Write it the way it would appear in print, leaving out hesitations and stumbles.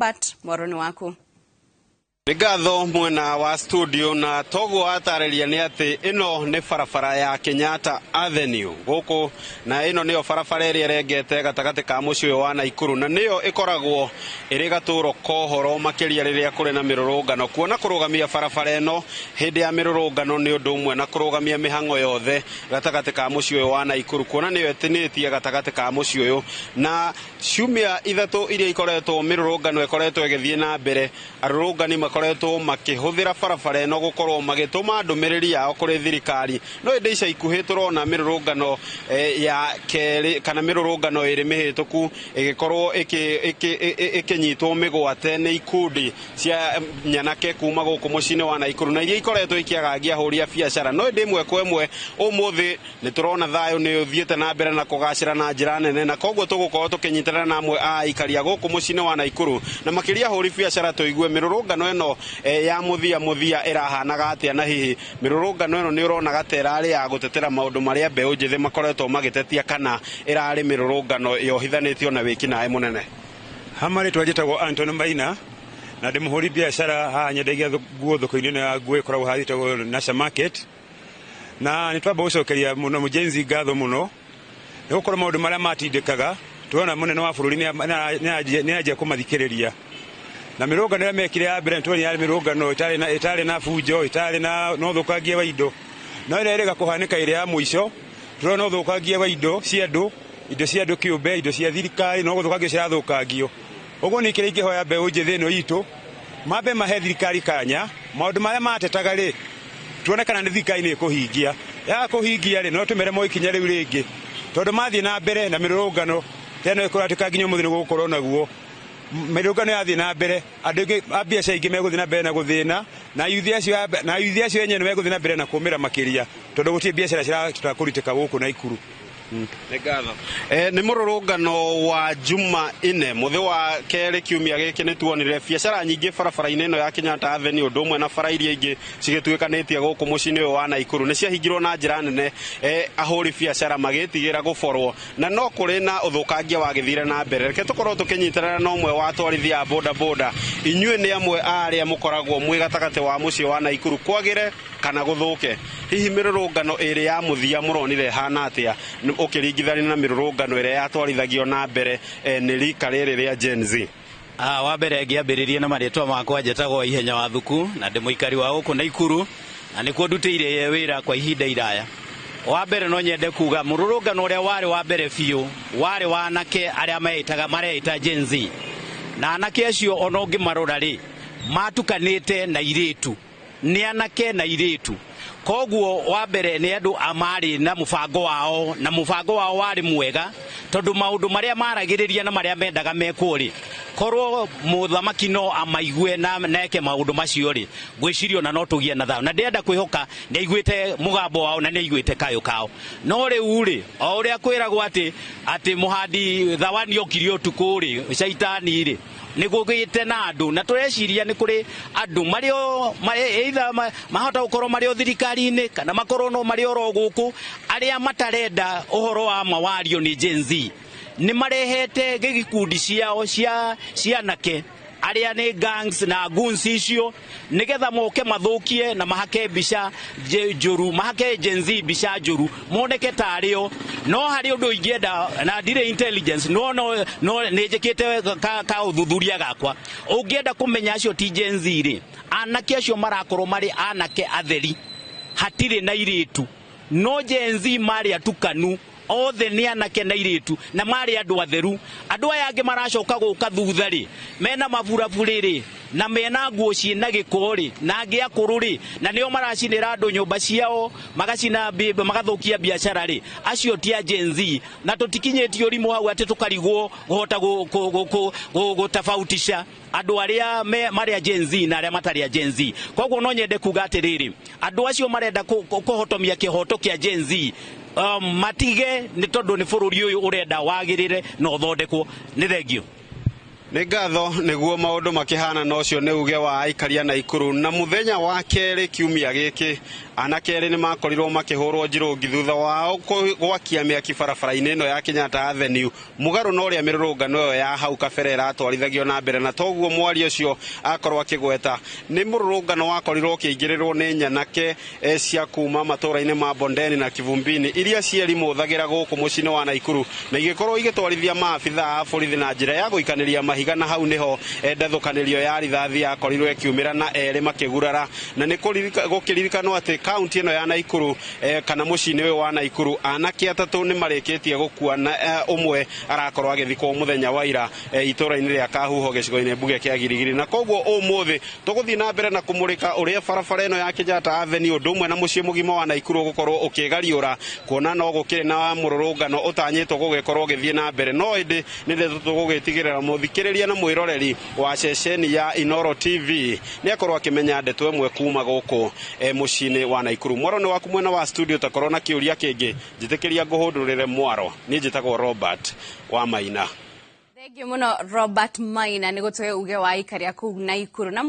Robert Mwaroni wako. Rigatho mwena wa studio na togo atareria ni ati ino ni farafara ya Kenyatta Avenue goko na ino niyo farafara iri regete gatagati ka mucio wa Naikuru na niyo ikoragwo iri gaturo kohoro makiria riria kuri na mirurungano kuona kurugamia farafara ino hindi ya mirurungano ni undu umwe na kurugamia mihango yothe gatagati ka mucio wa Naikuru kuona niyo etinitie gatagati ka mucio uyu na ciumia ithatu iria ikoretwo mirurungano ikoretwo igithie na mbere arurungani makoretwo makihuthira farafara ino gukorwo magituma ndumiriri yao kuri thirikari no inde ica ikuhi turona mirurungano ya keri kana mirurungano iri mihituku igikorwo ikinyitwo migwate ni ikundi cia nyanake kuma guku mucini wa Naikuru na iria ikoretwo ikiagagia huria biashara no inde imwe kwa imwe umuthi ni turona thayo ni uthiete na mbere na kugacira na njira nene na koguo tugukorwo tukinyitana na amwe a ikaria guku mucini wa Naikuru na makiria huri biashara tuigue mirurungano ino ya muthia irahanaga atia na hihi mirurungano ino ni urona gaterari ya gutetera maundu maria mbeu njithi makoretwo magitetia kana irari mirurungano yohithanitio na wiki nae munene hamari twajitagwo Anton Maina na ndimuhuri biashara ha nyendagia nguo thoko-ini na nguo ikoragwo hathitagwo Nasha Market na nitwamba gucokeria muno mujenzi ngatho muno ni gukorwo maundu maria matindikaga tuona munene wa bururi ni aje kumathikiriria na mirungano ya mekire ya mbere ntoni ya mirungano itari na fujo itari na no thukangie wa indo no ire rega kuhanika ire ya muico turona no thukangie wa indo cia andu kiumbe indo cia thirikari no thukangie cia thukangio uguo ni kire ingihoya mbeu njithi no itu mabe mahe thirikari kanya maundu maria matetaga ri tuone kana ni thirikari ni kuhingia ya kuhingia ri no tumere mo ikinya riu ringi tondu mathie na mbere na mirungano teno ikuratika nginya muthini gukorwo naguo mirungano yathie na mbere andu biashara ingi meguthie na mbere na guthina na yuthi acio enye meguthie na mbere na kumira makiria tondu gutie biashara cirakuritika guku Naikuru Negatho ni mururungano wa Juma ine muthi wa keri kiumia giki ni tuonire biashara nyingi farafara-ini ino ya Kenyatta Avenue undu umwe na bara iria ingi cigituikanitie guku mucini wa Naikuru ni ciahingirwo na njira nene ahuri biashara magitigira guborwo na no kuri na uthukangia wa githire na mbere reke tukorwo tukinyitana na umwe wa twarithia boda inyue ni amwe aria mukoragwo mwi gatagati wa muci wa Naikuru kwagire kana guthuke hihi mirurungano iri ya muthia muronire hana atia ukiringithania na mirurungano ire yatwarithagio na mbere ni rika riri ria Gen Z wa mbere ngiambiririe na maritwa makwa njetagwo Ihenya wa Thuku na ndi muikari wa guku Naikuru na nikuo ndutire wira kwa ihinda iraya wa mbere no nyende kuga mururungano uria wari wa mbere biu wari wa anake aria mareita Gen Z na anake acio ono ngimarora ri matukanite na iritu ni anake na iritu koguo wa mbere ni andu amari na mubango wao wari mwega tondu maundu maria maragiriria na maria mendaga mekwo ri korwo muthamaki no amaigue na neke maundu macio ri gwicirio na no tugie na thayo na ndienda kwihoka ni aiguite mugambo wao na ni aiguite kayo kao no riu ri o uria kwiragwo ati muhandi thawani okirio tuku ri shaitani ri nigugite na andu na tureciria ni kuri andu mario either mahota gukorwo mario thirikari-ini kana makorwo no mario ro guku aria matarenda uhoro wa mawario ni Gen Z ni marehete gikundi ciao cia nake aria ni gangs na goons icio nigetha moke mathukie na mahake bica njuru mahake Gen Z bica njuru moneke tario no hari undu ingienda na ndire intelligence no nejekete ka uthuthuria gakwa ungienda kumenya acio ti Gen Z ri anake acio marakorwo mari anake atheri hatire na iritu no Gen Z mari atukanu othe ni anake na iritu na mari andu atheru andu aya angi maracoka guka thutha ri mena maburaburi ri na mena nguo ciina giko ri na angi akuru ri na nio maracinira andu nyumba ciao magacina magathukia biashara ri acio ti Gen Z na tutikinyetio rimu hau ati tukarigwo guhota gutafautisha andu aria mari Gen Z na aria matari Gen Z koguo no nyende kuga atiriri andu acio marenda kuhotomia kihoto kia Gen Z matige ni tondu ni bururi uyu urenda wagirire no thondekwo ni thengio Nĩ ngatho nĩguo maũndũ makĩhana na ũcio nĩ uge wa aikaria Naikuru. Na muthenya wa kerĩ kiumia gĩkĩ anake erĩ nĩ makorirwo makĩhũrwo njirũngi thutha wao gwakia mĩaki barabara-inĩ ĩno ya Kenyatta Avenue, mũgarũ na ũrĩa mĩrũrũngano ĩyo ya hau kabere ĩratwarithagio na mbere. Na toguo mwari ũcio akorwo akĩgweta nĩ mũrũrũngano wakorirwo ũkĩingĩrĩrwo nĩ nyanake cia kuma matũra-inĩ ma Bondeni na Kivumbini iria cierimũthagĩra gũkũ mũciĩ-inĩ wa Naikuru, na igĩkorwo igĩtwarithia maabitha a borithi na njĩra ya gũikanĩria mahiga, na hau niho ndathũkanĩrio ya rithathi yakorirwo ĩkiumĩra na erĩ makĩgurara. Na nĩ gũkĩririkanwo atĩ kaunti ĩno ya Naikuru kana mũciĩ-inĩ ũyũ wa Naikuru anake atatũ nĩ marĩkĩtie gũkua, na ũmwe arakorwo agĩthikwo mũthenya wa ira itũra-inĩ rĩa Kahuho gĩcigo-inĩ mbuge kĩa Girigiri. Na koguo ũmũthĩ tũgũthiĩ na mbere na kũmũrĩka ũrĩa barabara ĩno ya Kenyatta Avenue ũndũ ũmwe na mũciĩ mũgima wa Naikuru gũkorwo ũkĩgariũra, kuona no gũkĩrĩ na mũrũrũngano ũtanyĩtwo gũgĩkorwo ũgĩthiĩ na mbere. No ĩndĩ nĩ ndeto tũgũgĩtigĩrĩra mũthikĩrĩria na mwĩroreri wa ceceni ya Inoro TV nĩ akorwo akĩmenya ndeto ĩmwe kuma gũkũ mũciĩ-inĩ wa Naikuru. Mwaro nĩ waku mwena wa studio, takorwo na kĩũria kĩngĩ njĩtĩkĩria ngũhũndũrĩre Mwaro. Niĩ njĩtagwo Robert wa Maina. Thengiũ mũno Robert Maina nĩ gũtũhe uge wa aikaria kũu Naikuru. Na